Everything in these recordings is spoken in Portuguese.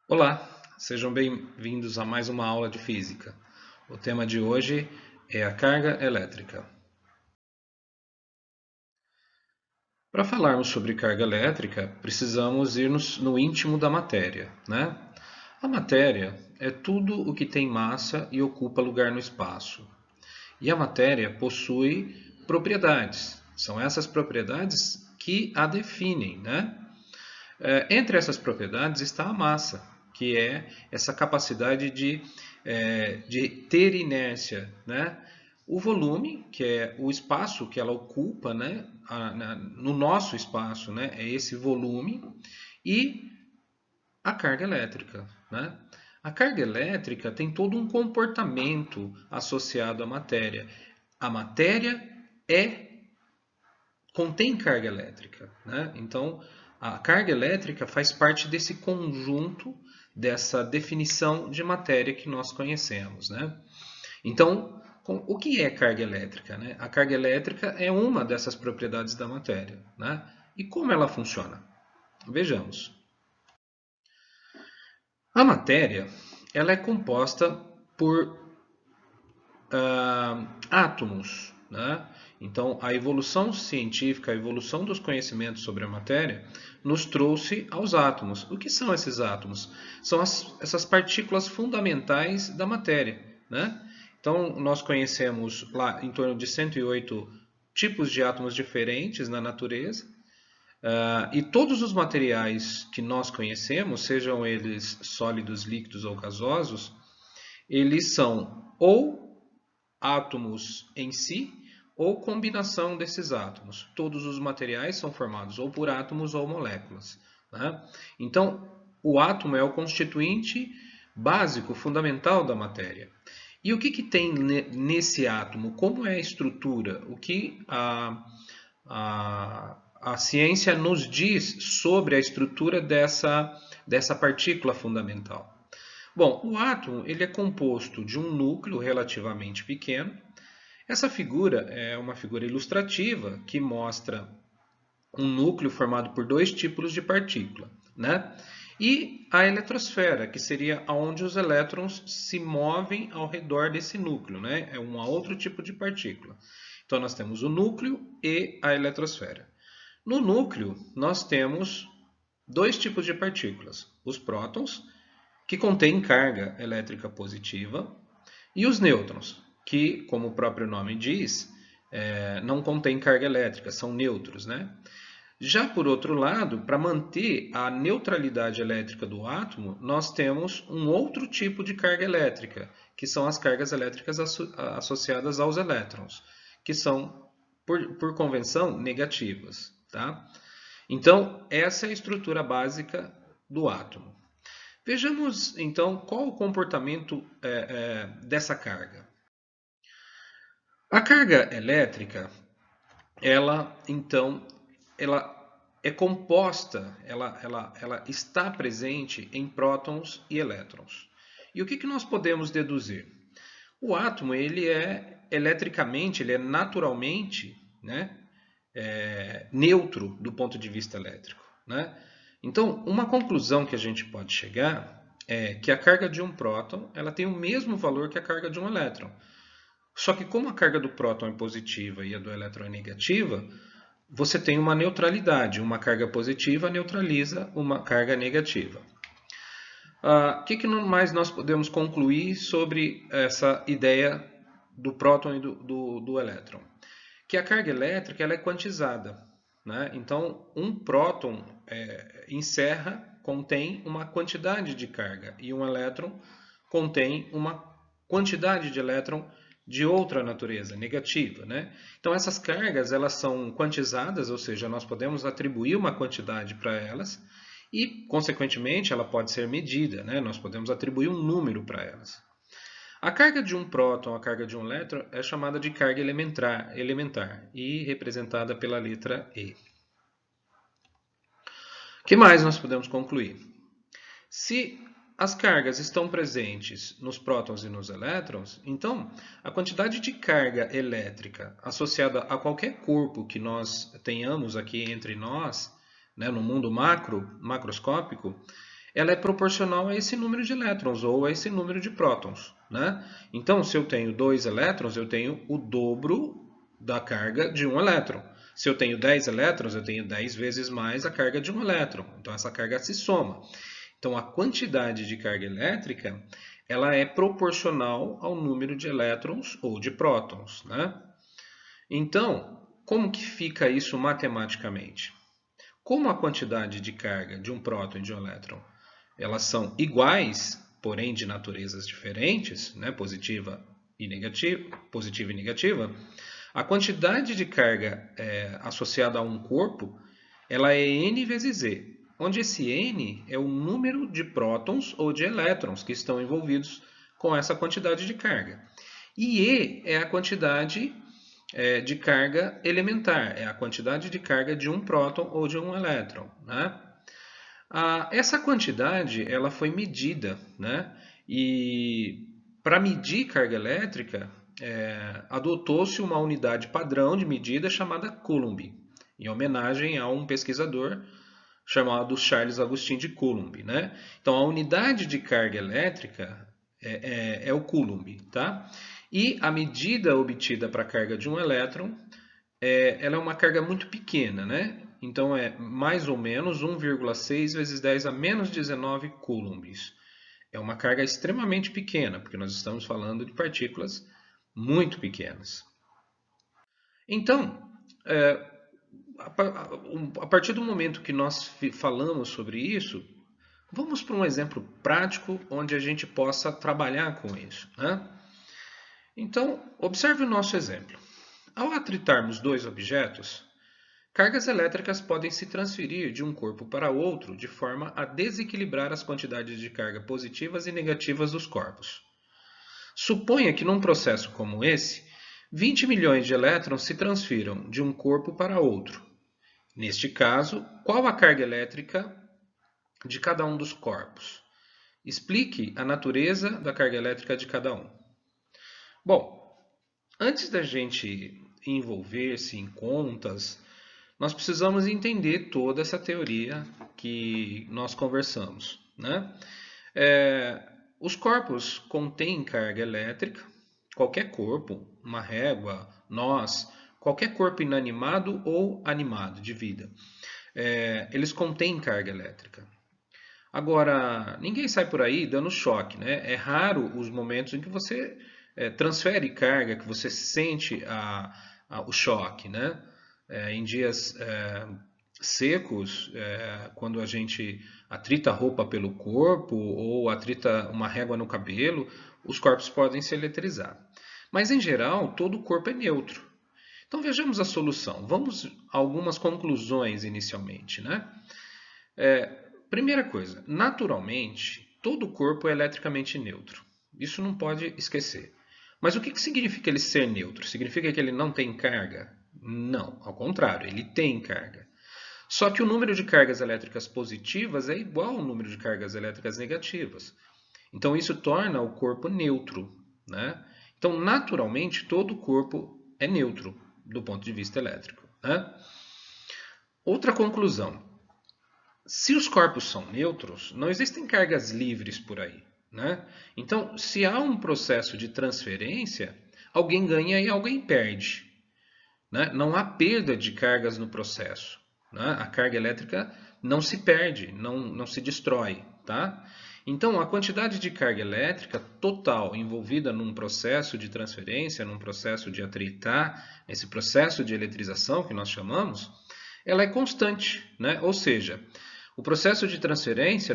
Olá, sejam bem-vindos a mais uma aula de física. O tema de hoje é a carga elétrica. Para falarmos sobre carga elétrica, precisamos ir no íntimo da matéria, né? A matéria é tudo o que tem massa e ocupa lugar no espaço. E a matéria possui propriedades. São essas propriedades que a definem, né? Entre essas propriedades está a massa, que é essa capacidade de ter inércia, né? O volume, que é o espaço que ela ocupa, né? No nosso espaço, né? É esse volume. E a carga elétrica, né? A carga elétrica tem todo um comportamento associado à matéria. A matéria é contém carga elétrica, né? Então, a carga elétrica faz parte desse conjunto, dessa definição de matéria que nós conhecemos, né? Então, o que é carga elétrica, né? A carga elétrica é uma dessas propriedades da matéria, né? E como ela funciona? Vejamos. A matéria, ela é composta por átomos, né? Então, a evolução científica, a evolução dos conhecimentos sobre a matéria, nos trouxe aos átomos. O que são esses átomos? São essas partículas fundamentais da matéria, né? Então, nós conhecemos lá em torno de 108 tipos de átomos diferentes na natureza, e todos os materiais que nós conhecemos, sejam eles sólidos, líquidos ou gasosos, eles são ou átomos em si ou combinação desses átomos. Todos os materiais são formados ou por átomos ou moléculas, né? Então, o átomo é o constituinte básico, fundamental da matéria. E o que tem nesse átomo? Como é a estrutura? O que a ciência nos diz sobre a estrutura dessa partícula fundamental? Bom, o átomo ele é composto de um núcleo relativamente pequeno. Essa figura é uma figura ilustrativa que mostra um núcleo formado por dois tipos de partícula, né? E a eletrosfera, que seria onde os elétrons se movem ao redor desse núcleo, né? É um outro tipo de partícula. Então nós temos o núcleo e a eletrosfera. No núcleo, nós temos dois tipos de partículas: os prótons, que contêm carga elétrica positiva, e os nêutrons, que, como o próprio nome diz, não contêm carga elétrica, são neutros, né? Já por outro lado, para manter a neutralidade elétrica do átomo, nós temos um outro tipo de carga elétrica, que são as cargas elétricas associadas aos elétrons, que são, por convenção, negativas. Tá? Então, essa é a estrutura básica do átomo. Vejamos então qual o comportamento dessa carga. A carga elétrica, ela então, ela é composta, ela está presente em prótons e elétrons. E o que nós podemos deduzir? O átomo ele é eletricamente, ele é naturalmente, né, neutro do ponto de vista elétrico, né? Então, uma conclusão que a gente pode chegar é que a carga de um próton ela tem o mesmo valor que a carga de um elétron. Só que como a carga do próton é positiva e a do elétron é negativa, você tem uma neutralidade. Uma carga positiva neutraliza uma carga negativa. O que mais nós podemos concluir sobre essa ideia do próton e do elétron? Que a carga elétrica ela é quantizada, né? Então, um próton contém uma quantidade de carga e um elétron contém uma quantidade de elétron de outra natureza, negativa, né? Então, essas cargas elas são quantizadas, ou seja, nós podemos atribuir uma quantidade para elas e, consequentemente, ela pode ser medida, né? Nós podemos atribuir um número para elas. A carga de um próton, a carga de um elétron, é chamada de carga elementar e representada pela letra E. O que mais nós podemos concluir? Se as cargas estão presentes nos prótons e nos elétrons, então a quantidade de carga elétrica associada a qualquer corpo que nós tenhamos aqui entre nós, né, no mundo macroscópico, ela é proporcional a esse número de elétrons ou a esse número de prótons, né? Então, se eu tenho 2 elétrons, eu tenho o dobro da carga de um elétron. Se eu tenho 10 elétrons, eu tenho 10 vezes mais a carga de um elétron. Então, essa carga se soma. Então, a quantidade de carga elétrica ela é proporcional ao número de elétrons ou de prótons, né? Então, como que fica isso matematicamente? Como a quantidade de carga de um próton e de um elétron elas são iguais, porém de naturezas diferentes, né? Positiva e negativa, a quantidade de carga associada a um corpo ela é n vezes z, onde esse n é o número de prótons ou de elétrons que estão envolvidos com essa quantidade de carga. E E é a quantidade de carga elementar, é a quantidade de carga de um próton ou de um elétron, né? Essa quantidade ela foi medida, né? E para medir carga elétrica, adotou-se uma unidade padrão de medida chamada Coulomb, em homenagem a um pesquisador chamado Charles Augustin de Coulomb, né? Então, a unidade de carga elétrica é o Coulomb, tá? E a medida obtida para a carga de um elétron, ela é uma carga muito pequena, né? Então, é mais ou menos 1,6 vezes 10 a menos 19 coulombs. É uma carga extremamente pequena, porque nós estamos falando de partículas muito pequenas. Então, a partir do momento que nós falamos sobre isso, vamos para um exemplo prático onde a gente possa trabalhar com isso, né? Então, observe o nosso exemplo. Ao atritarmos dois objetos, cargas elétricas podem se transferir de um corpo para outro de forma a desequilibrar as quantidades de carga positivas e negativas dos corpos. Suponha que num processo como esse, 20 milhões de elétrons se transfiram de um corpo para outro. Neste caso, qual a carga elétrica de cada um dos corpos? Explique a natureza da carga elétrica de cada um. Bom, antes da gente envolver-se em contas, nós precisamos entender toda essa teoria que nós conversamos, né? Os corpos contêm carga elétrica, qualquer corpo, uma régua, nós, qualquer corpo inanimado ou animado de vida, eles contêm carga elétrica. Agora, ninguém sai por aí dando choque, né? É raro os momentos em que você transfere carga, que você sente o choque, né? Em dias secos, quando a gente atrita a roupa pelo corpo ou atrita uma régua no cabelo, os corpos podem se eletrizar. Mas, em geral, todo o corpo é neutro. Então, vejamos a solução. Vamos a algumas conclusões inicialmente, né? Primeira coisa, naturalmente, todo o corpo é eletricamente neutro. Isso não pode esquecer. Mas o que significa ele ser neutro? Significa que ele não tem carga? Não, ao contrário, ele tem carga. Só que o número de cargas elétricas positivas é igual ao número de cargas elétricas negativas. Então isso torna o corpo neutro, né? Então, naturalmente, todo o corpo é neutro do ponto de vista elétrico, né? Outra conclusão. Se os corpos são neutros, não existem cargas livres por aí, né? Então, se há um processo de transferência, alguém ganha e alguém perde, né? Não há perda de cargas no processo, né? A carga elétrica não se perde, não se destrói, tá? Então, a quantidade de carga elétrica total envolvida num processo de transferência, num processo de atritar, esse processo de eletrização que nós chamamos, ela é constante, né? Ou seja, no processo de transferência,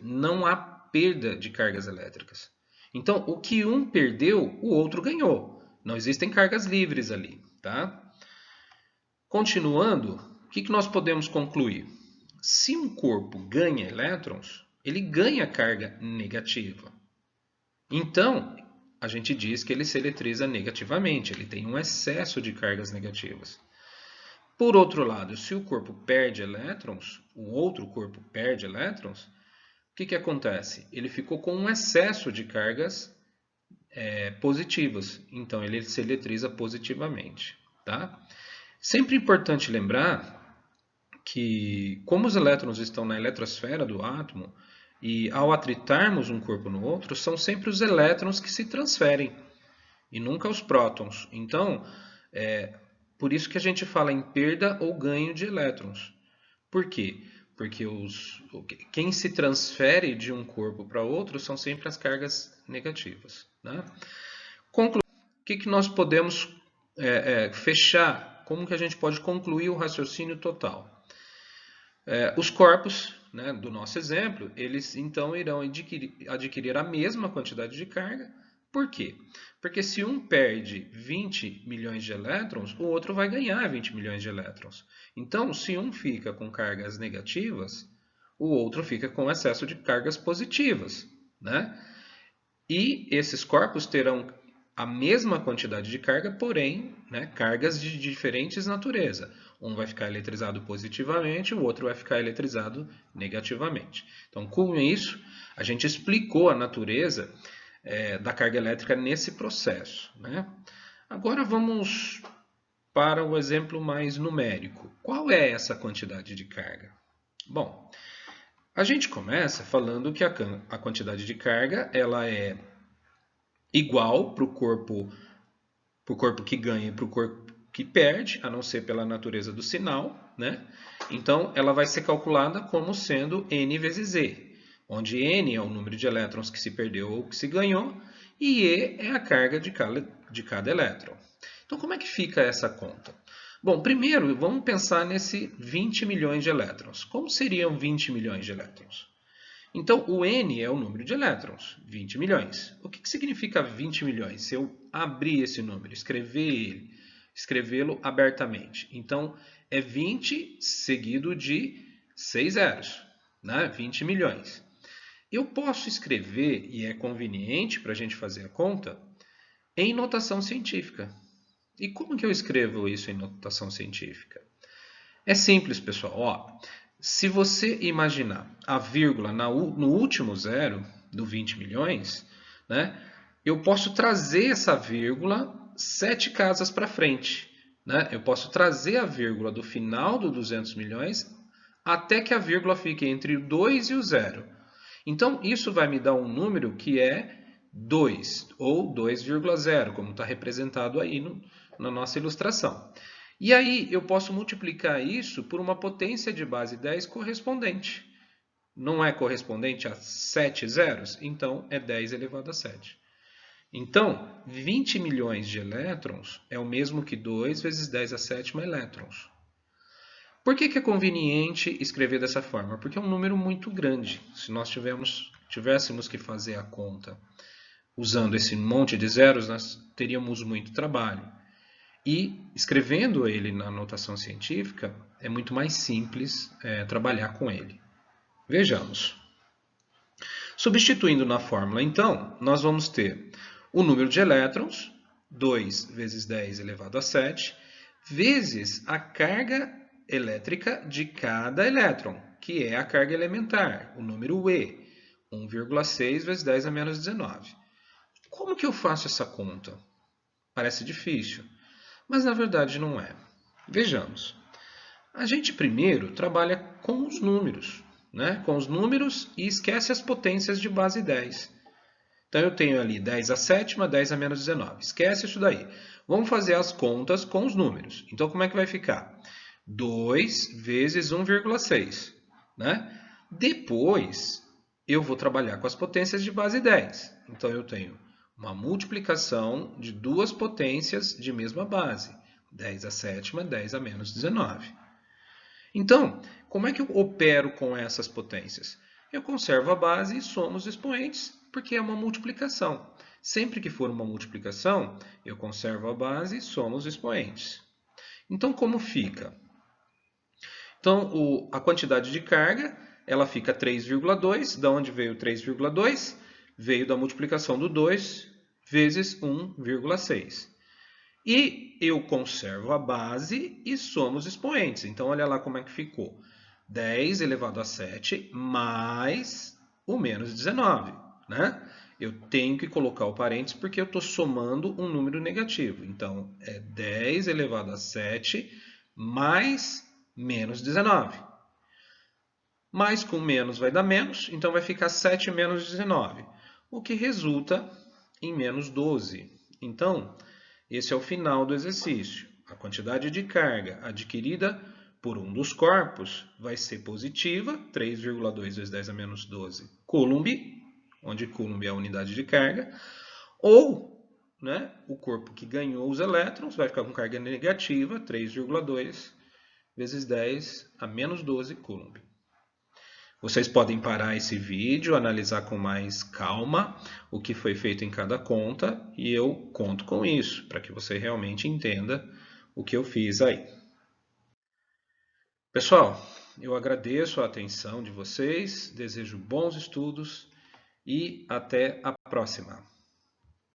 não há perda de cargas elétricas. Então, o que um perdeu, o outro ganhou. Não existem cargas livres ali, tá? Continuando, o que nós podemos concluir? Se um corpo ganha elétrons, ele ganha carga negativa. Então, a gente diz que ele se eletriza negativamente, ele tem um excesso de cargas negativas. Por outro lado, se o corpo perde elétrons, o outro corpo perde elétrons, o que acontece? Ele ficou com um excesso de cargas positivas, então ele se eletriza positivamente, tá? Sempre importante lembrar que como os elétrons estão na eletrosfera do átomo, e ao atritarmos um corpo no outro, são sempre os elétrons que se transferem, e nunca os prótons. Então, por isso que a gente fala em perda ou ganho de elétrons. Por quê? Porque quem se transfere de um corpo para outro são sempre as cargas negativas. Né? O que nós podemos fechar? Como que a gente pode concluir o raciocínio total? Os corpos, né, do nosso exemplo, eles então irão adquirir a mesma quantidade de carga. Por quê? Porque se um perde 20 milhões de elétrons, o outro vai ganhar 20 milhões de elétrons. Então, se um fica com cargas negativas, o outro fica com excesso de cargas positivas. Né? E esses corpos terão a mesma quantidade de carga, porém, né, cargas de diferentes natureza. Um vai ficar eletrizado positivamente, o outro vai ficar eletrizado negativamente. Então, com isso, a gente explicou a natureza da carga elétrica nesse processo. Né? Agora vamos para o exemplo mais numérico. Qual é essa quantidade de carga? Bom, a gente começa falando que a quantidade de carga ela é igual para o corpo que ganha e para o corpo que perde, a não ser pela natureza do sinal. Né? Então, ela vai ser calculada como sendo N vezes E, onde N é o número de elétrons que se perdeu ou que se ganhou, e E é a carga de cada elétron. Então, como é que fica essa conta? Bom, primeiro, vamos pensar nesse 20 milhões de elétrons. Como seriam 20 milhões de elétrons? Então, o N é o número de elétrons, 20 milhões. O que significa 20 milhões? Se eu abrir esse número, escrevê-lo abertamente. Então, é 20 seguido de 6 zeros, né? 20 milhões. Eu posso escrever, e é conveniente para a gente fazer a conta, em notação científica. E como que eu escrevo isso em notação científica? É simples, pessoal. Ó, se você imaginar a vírgula no último zero do 20 milhões, né, eu posso trazer essa vírgula 7 casas para frente. Né? Eu posso trazer a vírgula do final do 200 milhões até que a vírgula fique entre o 2 e o 0. Então, isso vai me dar um número que é 2, ou 2,0, como está representado aí na nossa ilustração. E aí eu posso multiplicar isso por uma potência de base 10 correspondente. Não é correspondente a 7 zeros? Então é 10 elevado a 7. Então, 20 milhões de elétrons é o mesmo que 2 vezes 10 a sétima elétrons. Por que é conveniente escrever dessa forma? Porque é um número muito grande. Se nós tivéssemos que fazer a conta usando esse monte de zeros, nós teríamos muito trabalho. E escrevendo ele na notação científica, é muito mais simples trabalhar com ele. Vejamos. Substituindo na fórmula, então, nós vamos ter o número de elétrons, 2 vezes 10 elevado a 7, vezes a carga elétrica de cada elétron, que é a carga elementar, o número E, 1,6 vezes 10 a menos 19. Como que eu faço essa conta? Parece difícil, mas na verdade não é. Vejamos. A gente primeiro trabalha com os números, né? Com os números e esquece as potências de base 10. Então eu tenho ali 10 a sétima, 10 a menos 19. Esquece isso daí. Vamos fazer as contas com os números. Então como é que vai ficar? 2 vezes 1,6. Né? Depois eu vou trabalhar com as potências de base 10. Então eu tenho uma multiplicação de duas potências de mesma base. 10 a sétima, 10 a menos 19. Então, como é que eu opero com essas potências? Eu conservo a base e somo os expoentes, porque é uma multiplicação. Sempre que for uma multiplicação, eu conservo a base e somo os expoentes. Então, como fica? Então, a quantidade de carga, ela fica 3,2. Da onde veio 3,2? Veio da multiplicação do 2 vezes 1,6. E eu conservo a base e somo os expoentes. Então, olha lá como é que ficou. 10 elevado a 7 mais o menos 19. Né? Eu tenho que colocar o parênteses porque eu estou somando um número negativo. Então, é 10 elevado a 7 mais menos 19. Mais com menos vai dar menos, então vai ficar 7 menos 19, o que resulta em menos 12. Então, esse é o final do exercício. A quantidade de carga adquirida por um dos corpos vai ser positiva, 3,2 vezes 10 a menos 12 coulomb, onde coulomb é a unidade de carga, ou o corpo que ganhou os elétrons vai ficar com carga negativa, 3,2 vezes 10 a menos 12 coulomb. Vocês podem parar esse vídeo, analisar com mais calma o que foi feito em cada conta e eu conto com isso, para que você realmente entenda o que eu fiz aí. Pessoal, eu agradeço a atenção de vocês, desejo bons estudos e até a próxima.